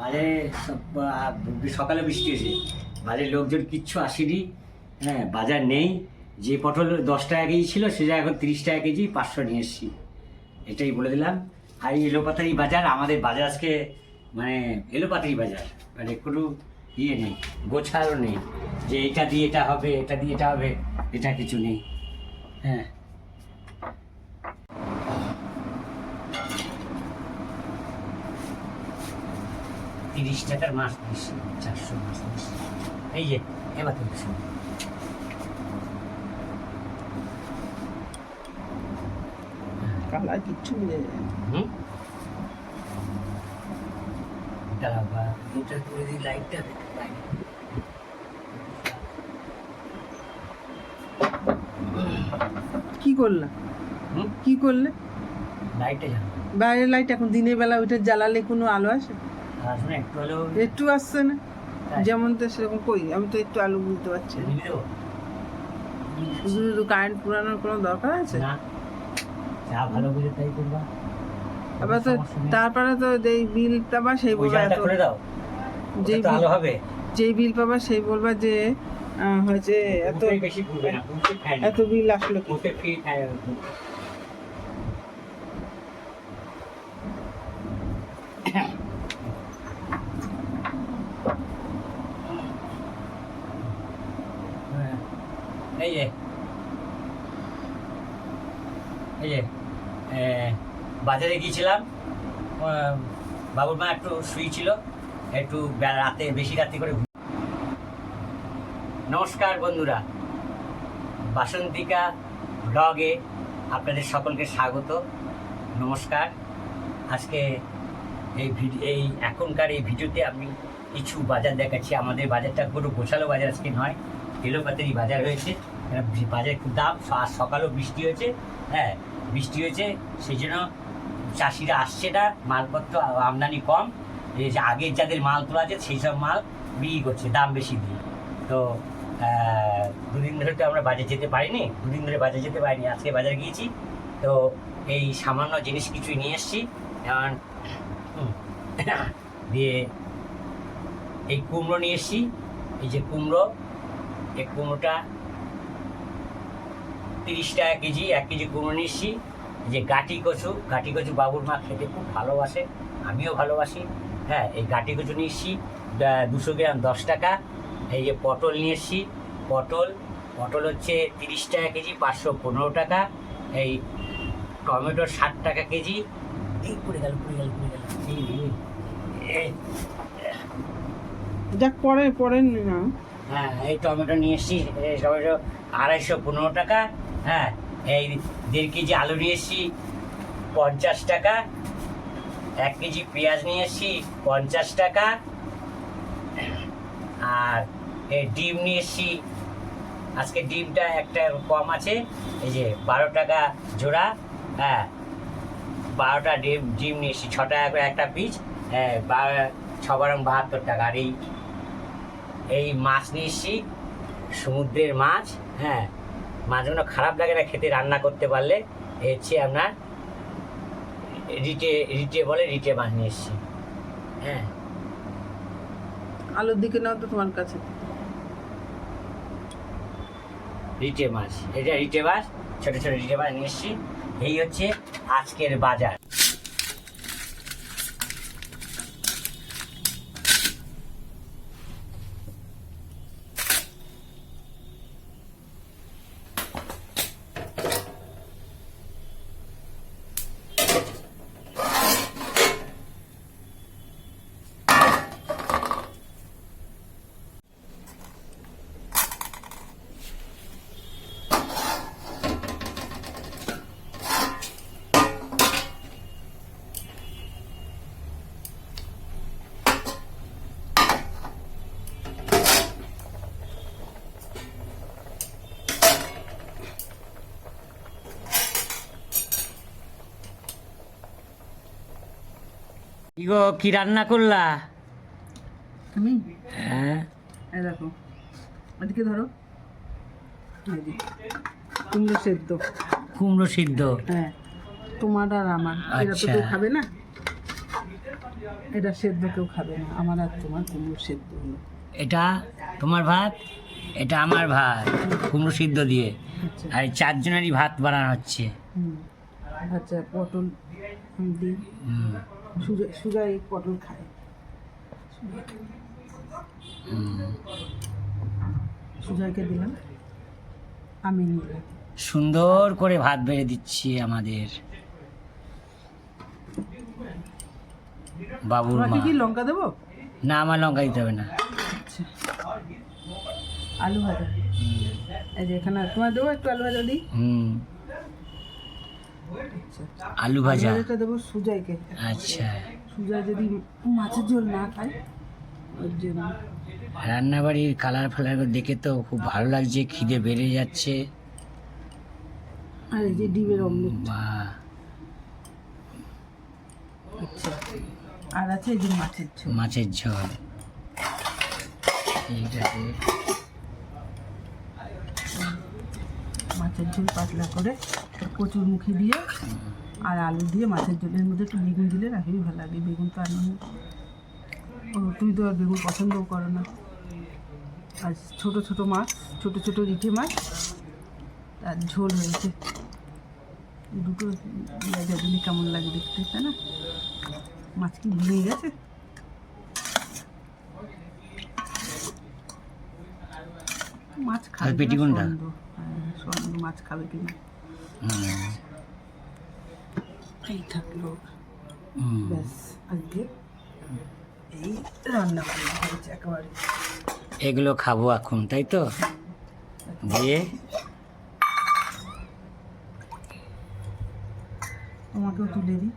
বাজারে সকালে বৃষ্টি হয়েছে, বাজারে লোকজন কিচ্ছু আসেনি। হ্যাঁ, বাজার নেই। যে পটল 10 টাকা কেজি ছিল সে যা এখন 30 টাকা কেজি, 500 নিয়ে এসেছি। এটাই বলে দিলাম। আর এই এলোপাতারি বাজার, আমাদের বাজার আজকে মানে এলোপাতারি বাজার, মানে কোনো ইয়ে নেই, গোছালো নেই যে এটা দিয়ে এটা হবে, এটা দিয়ে এটা হবে, এটা কিছু নেই। হ্যাঁ, তিরিশ টাকার মাছ দিচ্ছি, 400 মাছ দিচ্ছি। এই যে এবার তো শুনুন, কালা কিচ্ছু নেই। দাঁড়াবা, এটা করে দিই, লাইটটা দেখতে পাই। কি করলা? কি করলে? লাইটটা জানো, বাইরের লাইট এখন দিনের বেলা ওইটা জ্বালালে কোনো আলো আসে? আসলে একটু হলেও একটু আসছে না, যেমন তো সেরকম। কই, আমি তো একটু আলো বুঝতে পারছি না। দিবি দেবো শুধু শুধু কারেন্ট পুরানোর কোনো দরকার আছে? না, যা ভালো বুঝে তাই করবা। আবার তো তারপরে তো যেই বিল পাবা সেই ওই বলবা জায়গাটা এত, করে দাও, যেই তো ভালো হবে। যেই বিল পাবা সেই বলবা যে হয়েছে এত বুফে বেশি ঘুরবে না, বুফে খায় না, এত বিল আসলো কি? বুফে ফ্রি খায়। এই যে এই যে বাজারে গিয়েছিলাম, বাবুর মা একটু শুয়েছিল, একটু রাতে বেশি রাত্রি করে। নমস্কার বন্ধুরা, বাসন্তিকা ব্লগে আপনাদের সকলকে স্বাগত। নমস্কার। আজকে এই এখনকার এই ভিডিওতে আমি কিছু বাজার দেখাচ্ছি। আমাদের বাজারটা কোনো গোছালো বাজার আজকে নয়, এলোপাতারি বাজার হয়েছে। বাজারে খুব দাম, আর সকালেও বৃষ্টি হয়েছে। হ্যাঁ, বৃষ্টি হয়েছে, সেই জন্য চাষিরা আসছে না, মালপত্র আমদানি কম। এই যে আগের যাদের মাল তোলা আছে সেই সব মাল বিক্রি করছে দাম বেশি দিয়ে। তো দুদিন ধরে তো আমরা বাজারে যেতে পারিনি, আজকে বাজারে গিয়েছি। তো এই সামান্য জিনিস কিছুই নিয়ে এসেছি। যেমন দিয়ে এই কুমড়ো নিয়ে এসেছি, এই যে কুমড়ো, এই কুমড়োটা 30 টাকা কেজি, 1 কেজি কুমড়ো নিয়ে এসেছি। যে গাটি কচু বাবুর মা খেতে খুব ভালোবাসে, আমিও ভালোবাসি। হ্যাঁ, এই গাটি কচু নিয়ে এসেছি 200 গ্রাম 10 টাকা। এই যে পটল নিয়ে এসেছি, পটল হচ্ছে 30 টাকা কেজি, 515 টাকা। এই টমেটো 60 টাকা কেজি। এই পড়ে গেল। যাক, পরে না। হ্যাঁ, এই টমেটো নিয়ে এসেছি, টমেটো 215 টাকা। হ্যাঁ, এই 1.5 কেজি আলু নিয়ে এসেছি 50 টাকা। 1 কেজি পেঁয়াজ নিয়ে এসেছি 50 টাকা। আর এই ডিম নিয়ে এসেছি, আজকে ডিমটা একটা কম আছে, এই যে 12 টাকা জোড়া। হ্যাঁ, 12টা ডিম নিয়ে এসেছি, 6 টাকা করে একটা পিস। হ্যাঁ, 6 বারং 72 টাকা। আর এই মাছ নিয়ে এসেছি, সমুদ্রের মাছ। হ্যাঁ, মাছগুলো খারাপ লাগে না খেতে, রান্না করতে পারলে। হচ্ছে আপনার রিটে মাছ নিয়ে এসেছি। হ্যাঁ, আলুর দিকে নাও তো তোমার কাছে। রিটে মাছ, এটা রিটে মাছ, ছোট ছোট রিটে মাছ নিয়ে এসেছি। এই হচ্ছে আজকের বাজার। কি গো, কি রান্না করলা? আমি হ্যাঁ, দেখো, এদিকে ধরো, কুমড়ো সেদ্ধ। কুমড়ো সিদ্ধ। হ্যাঁ, তোমার আর আমার, এরা তো আচ্ছা। কেউ খাবে না। এটা সেদ্ধ কেউ খাবে না, আমার আর তোমার কুমড়ো সেদ্ধ হলো। এটা তোমার ভাত, এটা আমার ভাত কুমড়ো সিদ্ধ দিয়ে। আচ্ছা। আর এই 4 জনেরই ভাত বানানো হচ্ছে। হুম। আচ্ছা, পটল দিই। হুম, সুজা এই পটল খায়। হুম। সুজয়কে দিলাম, আমি নিলাম। সুন্দর করে ভাত বেড়ে দিচ্ছি আমাদের বাবুর তোমাকে মা। কি লঙ্কা দেবো? না, আমার লঙ্কা দিতে হবে না। আচ্ছা, আলু ভাজা এই যে এখানে তোমার দেবো, একটু আলু ভাজা দিই। হুম, আচ্ছা, আলু ভাজা। ভাজাটা দেবো সুজয়কে। আচ্ছা, সুজয় যদি মাছের ঝোল না খায় ওর জন্য। রান্নাবাড়ির কালার ফালার দেখে তো খুব ভালো লাগছে, খিদে বেড়ে যাচ্ছে। আর এই যে ডিমের অমলেট। বাহ, আচ্ছা, আর আছে এই যে মাছের ঝোল। মাছের ঝোল। ঠিক আছে, মাছের ঝোল পাতলা করে কচুর মুখি দিয়ে আর আলু দিয়ে মাছের ঝোলের মধ্যে একটু বেগুন দিলে না হেবি ভালো লাগে। বেগুন তো আনন্দ, ও তুমি তো আর বেগুন পছন্দও করো না। আর ছোটো ছোটো মাছ, ছোটো ছোটো রিঠে মাছ আর ঝোল হয়েছে দুটো। দিলে কেমন লাগে দেখতে, তাই না? মাছ কি ভুলে গেছে? মাছ খাবে আর পেটি কোনটা? সন্দেহ মাছ খাবে কিনা। হুম, এই থাকলো, হুম। ব্যাস আজকে এই রান্না করে হয়েছে একেবারে। এগুলো খাবো এখন, তাই তো? দিয়ে তোমাকেও তুলে দিই।